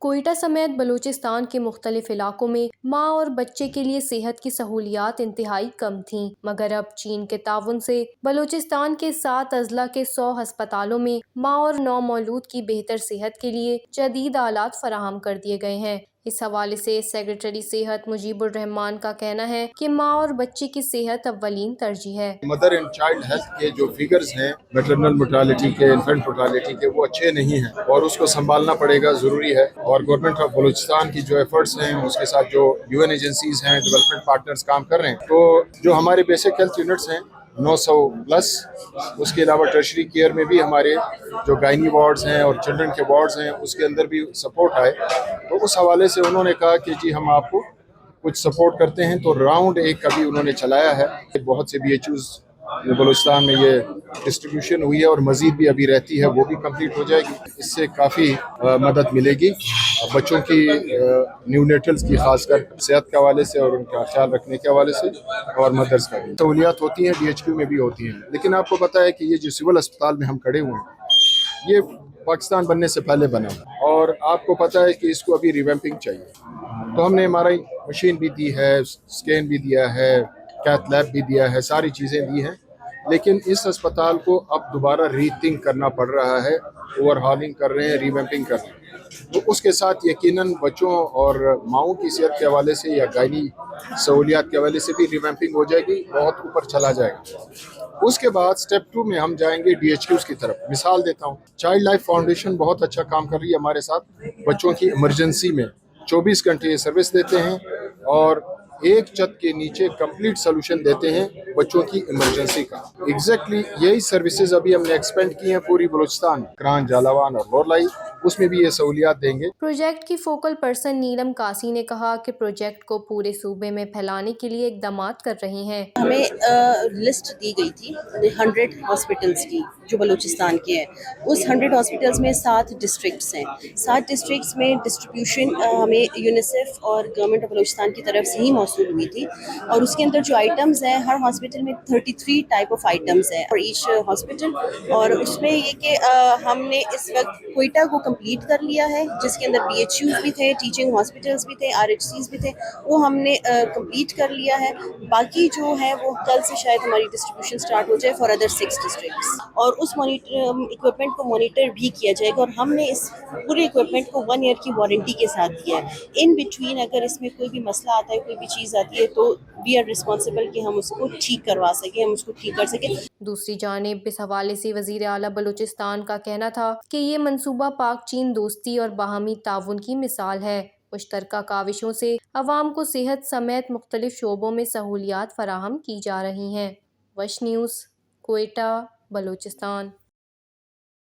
کوئٹہ سمیت بلوچستان کے مختلف علاقوں میں ماں اور بچے کے لیے صحت کی سہولیات انتہائی کم تھیں، مگر اب چین کے تعاون سے بلوچستان کے 7 اضلاع کے 100 ہسپتالوں میں ماں اور نو مولود کی بہتر صحت کے لیے جدید آلات فراہم کر دیے گئے ہیں۔ اس حوالے سے سیکرٹری صحت مجیب الرحمان کا کہنا ہے کہ ماں اور بچے کی صحت اولین ترجیح ہے۔ مدر اینڈ چائلڈ ہیلتھ کے جو فیگرز ہیں میٹرنل mortality کے، انفینٹ mortality کے، وہ اچھے نہیں ہیں اور اس کو سنبھالنا پڑے گا، ضروری ہے۔ اور گورنمنٹ آف بلوچستان کی جو ایفرٹس ہیں، اس کے ساتھ جو UN ایجنسیز ہیں، ڈیولپمنٹ پارٹنرز کام کر رہے ہیں، تو جو ہمارے بیسک ہیلتھ یونٹس ہیں 900 پلس، اس کے علاوہ ٹرشری کیئر میں بھی ہمارے جو گائنی وارڈز ہیں اور چلڈرن کے وارڈز ہیں، اس کے اندر بھی سپورٹ آئے، تو اس حوالے سے انہوں نے کہا کہ جی ہم آپ کو کچھ سپورٹ کرتے ہیں، تو راؤنڈ ایک ابھی انہوں نے چلایا ہے۔ بہت سے BHOs بلوچستان میں یہ ڈسٹریبیوشن ہوئی ہے اور مزید بھی ابھی رہتی ہے، وہ بھی کمپلیٹ ہو جائے گی۔ اس سے کافی مدد ملے گی بچوں کی، نیونیٹلز کی، خاص کر صحت کے حوالے سے اور ان کا خیال رکھنے کے حوالے سے، اور مدرس کا بھی سہولیات ہوتی ہیں، DHQ میں بھی ہوتی ہیں۔ لیکن آپ کو پتہ ہے کہ یہ جو سول اسپتال میں ہم کھڑے ہوئے ہیں، یہ پاکستان بننے سے پہلے بنا اور آپ کو پتہ ہے کہ اس کو ابھی ریویمپنگ چاہیے، تو ہم نے ہماری مشین بھی دی ہے، اسکین بھی دیا ہے، کیتھ لیب بھی دیا ہے، ساری چیزیں دی ہیں، لیکن اس اسپتال کو اب دوبارہ ری تھنک کرنا پڑ رہا ہے، اوور ہالنگ کر رہے ہیں، ریویمپنگ کر رہے ہیں، تو اس کے ساتھ یقیناً بچوں اور ماؤں کی صحت کے حوالے سے یا گائنی سہولیات کے حوالے سے بھی ریویمپنگ ہو جائے گی، بہت اوپر چلا جائے گا۔ اس کے بعد سٹیپ 2 میں ہم جائیں گے DHQs کی طرف۔ مثال دیتا ہوں، چائلڈ لائف فاؤنڈیشن بہت اچھا کام کر رہی ہے ہمارے ساتھ، بچوں کی ایمرجنسی میں 24 گھنٹے یہ سروس دیتے ہیں اور ایک چھت کے نیچے کمپلیٹ سلوشن دیتے ہیں بچوں کی ایمرجنسی کا۔ ایگزیکٹلی یہی سروسز ابھی ہم نے ایکسپینڈ کی ہیں پوری بلوچستان، کران، جالاوان اور لولائی، اس میں بھی یہ سہولیات دیں گے۔ پروجیکٹ کی فوکل پرسن نیلم کاسی نے کہا کہ پروجیکٹ کو پورے صوبے میں پھیلانے کے لیے اقدامات کر رہی ہیں۔ ہمیں لسٹ دی گئی تھی 100 ہاسپٹلس کی جو بلوچستان کے ہیں، اس 100 ہاسپٹلس میں 7 ڈسٹرکٹس ہیں۔ 7 ڈسٹرکٹس میں ڈسٹریبیوشن ہمیں یونیسیف اور گورنمنٹ آف بلوچستان کی طرف سے ہی موصول ہوئی تھی، اور اس کے اندر جو آئٹمز ہیں، ہر ہاسپٹل میں 33 ٹائپ آف آئٹمز ہیں فار ایچ ہاسپٹل، اور اس میں یہ کہ ہم نے اس وقت کوئٹہ کو کمپلیٹ کر لیا ہے، جس کے اندر BHUs بھی تھے، ٹیچنگ ہاسپٹلس بھی تھے، RHCs بھی تھے، وہ ہم نے کمپلیٹ کر لیا ہے۔ باقی جو ہے وہ کل سے شاید ہماری ڈسٹریبیوشن سٹارٹ ہو جائے فار ادر 6 ڈسٹرکٹس، اور اس اکوپمنٹ کو مانیٹر بھی کیا جائے گا، اور ہم نے اس پورے اکوپمنٹ کو 1 ایئر کی وارنٹی کے ساتھ دیا ہے۔ ان بٹوین اگر اس میں کوئی بھی مسئلہ آتا ہے، کوئی بھی چیز آتی ہے، تو وی آر رسپانسبل کہ ہم اس کو ٹھیک کروا سکیں، ہم اس کو ٹھیک کر سکیں۔ دوسری جانب اس حوالے سے وزیر اعلیٰ بلوچستان کا کہنا تھا کہ یہ منصوبہ پاک چین دوستی اور باہمی تعاون کی مثال ہے۔ مشترکہ کاوشوں سے عوام کو صحت سمیت مختلف شعبوں میں سہولیات فراہم کی جا رہی ہیں۔ وش نیوز، کوئٹہ، بلوچستان۔